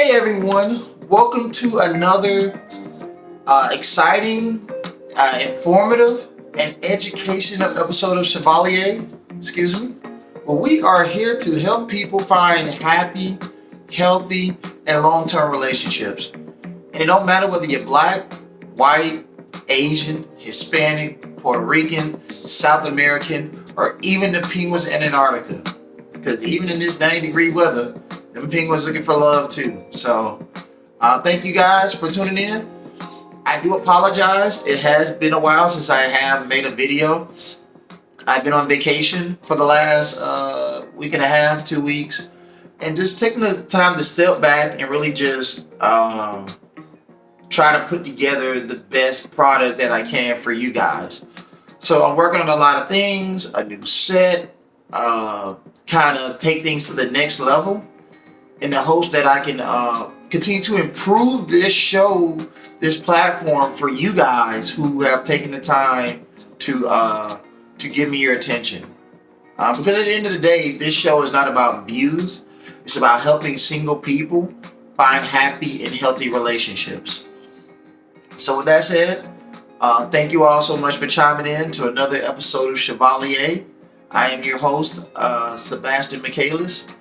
Hey everyone, welcome to another exciting, informative, and educational episode of Chevalier. Excuse me. Well, we are here to help people find happy, healthy, and long-term relationships. And it don't matter whether you're black, white, Asian, Hispanic, Puerto Rican, South American, or even the penguins in Antarctica. Because even in this 90-degree weather, them penguins looking for love too. So thank you guys for tuning in. I do apologize. It has been a while since I have made a video. I've been on vacation for the last week and a half, 2 weeks, and just taking the time to step back and really just try to put together the best product that I can for you guys. So I'm working on a lot of things, a new set, kind of take things to the next level in the hopes that I can continue to improve this show, this platform for you guys who have taken the time to give me your attention. Because at the end of the day, this show is not about views. It's about helping single people find happy and healthy relationships. So with that said, thank you all so much for chiming in to another episode of Chevalier. I am your host, Sebastian Michaelis.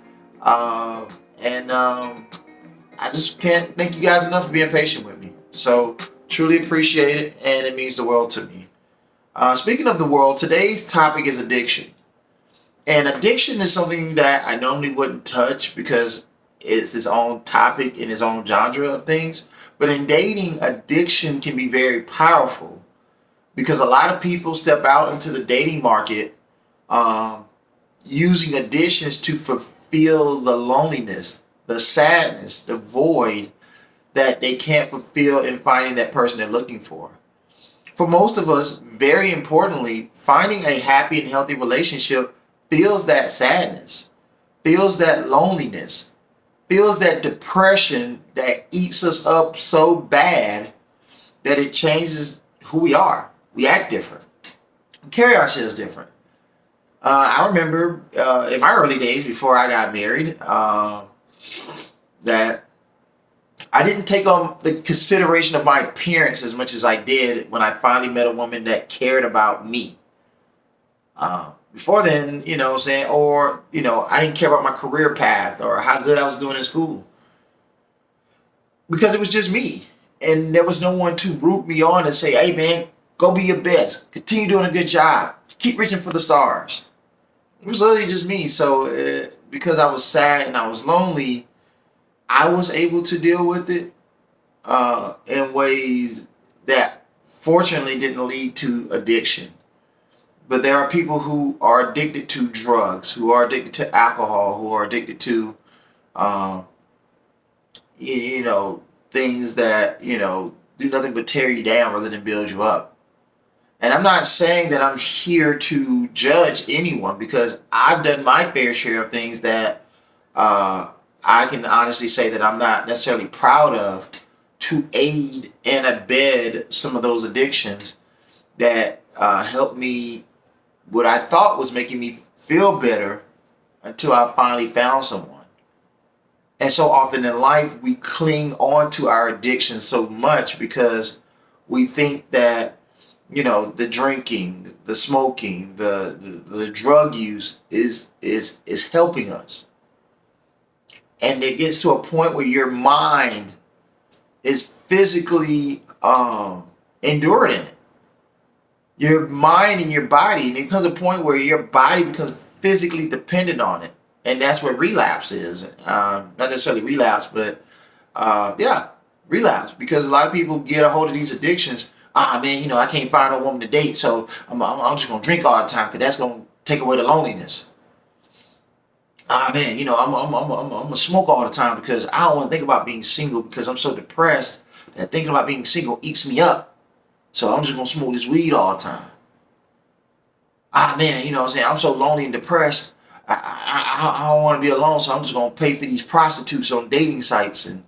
And I just can't thank you guys enough for being patient with me. So truly appreciate it, and it means the world to me. Speaking of the world, today's topic is addiction. And addiction is something that I normally wouldn't touch because it's its own topic in its own genre of things. But in dating, addiction can be very powerful because a lot of people step out into the dating market using addictions to fulfill the loneliness, the sadness, the void that they can't fulfill in finding that person they're looking for. For most of us, very importantly, finding a happy and healthy relationship feels that sadness, feels that loneliness, feels that depression that eats us up so bad that it changes who we are. We act different. We carry ourselves different. I remember in my early days before I got married that I didn't take on the consideration of my appearance as much as I did when I finally met a woman that cared about me. Before then, you know what I'm saying, or, you know, I didn't care about my career path or how good I was doing in school because it was just me. And there was no one to root me on and say, hey man, go be your best. Continue doing a good job. Keep reaching for the stars. It was literally just me. So because I was sad and I was lonely, I was able to deal with it in ways that fortunately didn't lead to addiction. But there are people who are addicted to drugs, who are addicted to alcohol, who are addicted to, things that, do nothing but tear you down rather than build you up. And I'm not saying that I'm here to judge anyone because I've done my fair share of things that I can honestly say that I'm not necessarily proud of to aid and abet some of those addictions that helped me what I thought was making me feel better until I finally found someone. And so often in life, we cling on to our addiction so much because we think that, the drinking, the smoking, the drug use is helping us. And it gets to a point where your mind is physically endured in it. Your mind and your body, and it comes a point where your body becomes physically dependent on it. And that's what relapse is. Not necessarily relapse, but relapse. Because a lot of people get a hold of these addictions. Man, I can't find a woman to date, so I'm just going to drink all the time because that's going to take away the loneliness. Man, I'm going to smoke all the time because I don't want to think about being single because I'm so depressed that thinking about being single eats me up. So I'm just going to smoke this weed all the time. Man, I'm so lonely and depressed. I don't want to be alone, so I'm just going to pay for these prostitutes on dating sites and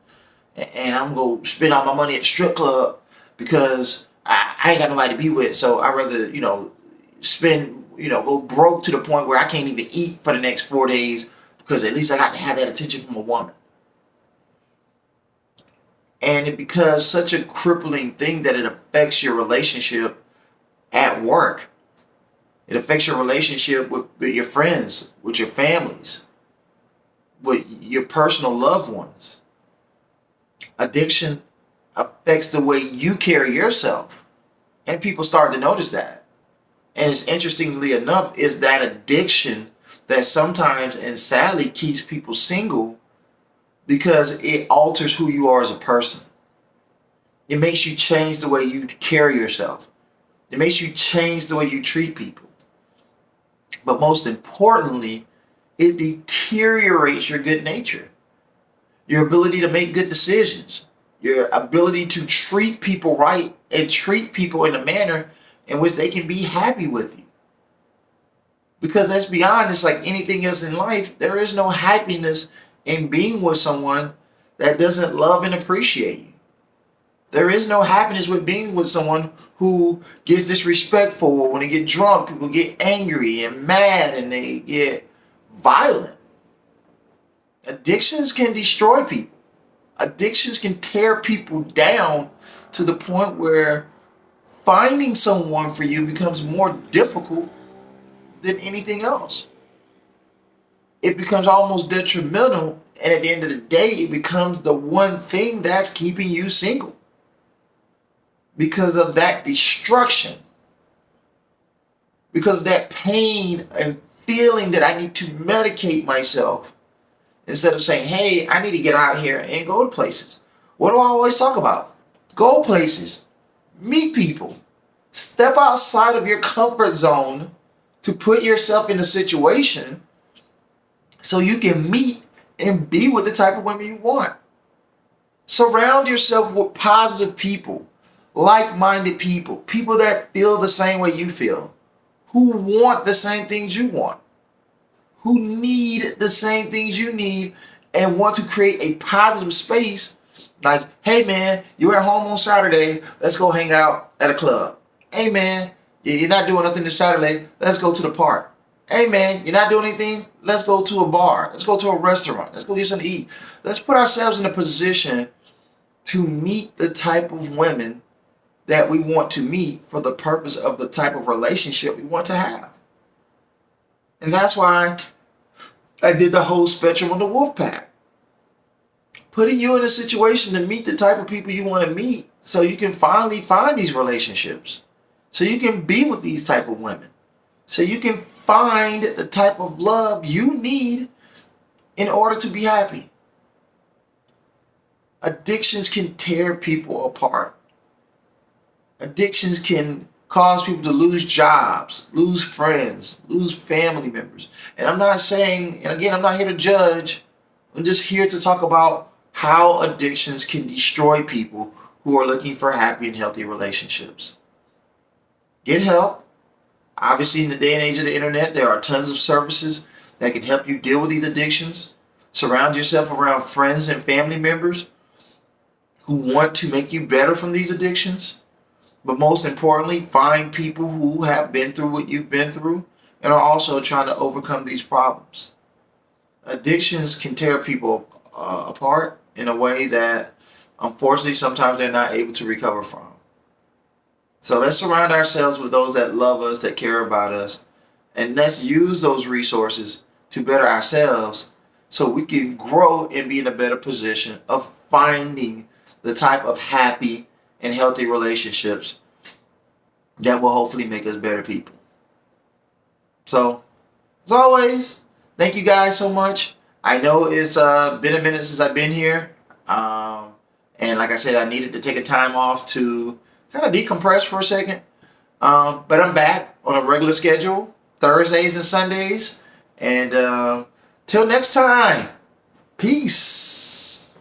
I'm going to spend all my money at the strip club because I ain't got nobody to be with. So I'd rather, spend, go broke to the point where I can't even eat for the next 4 days because at least I got to have that attention from a woman. And it becomes such a crippling thing that it affects your relationship at work. It affects your relationship with your friends, with your families, with your personal loved ones. Addiction affects the way you carry yourself. And people start to notice that. And it's interestingly enough, is that addiction that sometimes and sadly keeps people single because it alters who you are as a person. It makes you change the way you carry yourself. It makes you change the way you treat people. But most importantly, it deteriorates your good nature, your ability to make good decisions, your ability to treat people right and treat people in a manner in which they can be happy with you. Because let's be honest, like anything else in life, there is no happiness in being with someone that doesn't love and appreciate you. There is no happiness with being with someone who gets disrespectful. When they get drunk, people get angry and mad and they get violent. Addictions can destroy people. Addictions can tear people down to the point where finding someone for you becomes more difficult than anything else. It becomes almost detrimental, and at the end of the day, it becomes the one thing that's keeping you single. Because of that destruction, because of that pain and feeling that I need to medicate myself instead of saying, hey, I need to get out here and go to places. What do I always talk about? Go places, meet people, step outside of your comfort zone to put yourself in a situation so you can meet and be with the type of women you want. Surround yourself with positive people, like-minded people, people that feel the same way you feel, who want the same things you want, who need the same things you need, and want to create a positive space. Like, hey man, you're at home on Saturday, let's go hang out at a club. Hey man, you're not doing nothing this Saturday, let's go to the park. Hey man, you're not doing anything, let's go to a bar, let's go to a restaurant, let's go get something to eat. Let's put ourselves in a position to meet the type of women that we want to meet for the purpose of the type of relationship we want to have. And that's why I did the whole spectrum of the wolf pack. Putting you in a situation to meet the type of people you want to meet so you can finally find these relationships. So you can be with these type of women. So you can find the type of love you need in order to be happy. Addictions can tear people apart. Addictions can cause people to lose jobs, lose friends, lose family members. And I'm not saying, and again, I'm not here to judge. I'm just here to talk about how addictions can destroy people who are looking for happy and healthy relationships. Get help. Obviously, in the day and age of the internet, there are tons of services that can help you deal with these addictions. Surround yourself around friends and family members who want to make you better from these addictions. But most importantly, find people who have been through what you've been through and are also trying to overcome these problems. Addictions can tear people apart in a way that, unfortunately, sometimes they're not able to recover from. So let's surround ourselves with those that love us, that care about us, and let's use those resources to better ourselves so we can grow and be in a better position of finding the type of happy and healthy relationships that will hopefully make us better people. So, as always, thank you guys so much. I know it's been a minute since I've been here. And like I said, I needed to take a time off to kind of decompress for a second. But I'm back on a regular schedule, Thursdays and Sundays. And till next time, peace.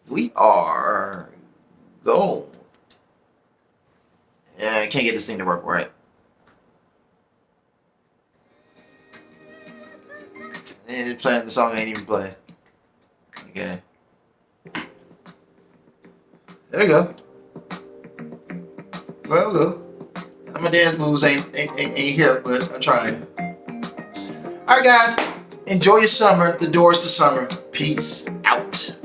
We are gone. Yeah, I can't get this thing to work right. And it's playing the song I ain't even playing. Okay. There we go. Well, go. My dance moves ain't hip, but I'm trying. Alright guys, enjoy your summer. The doors to summer. Peace out.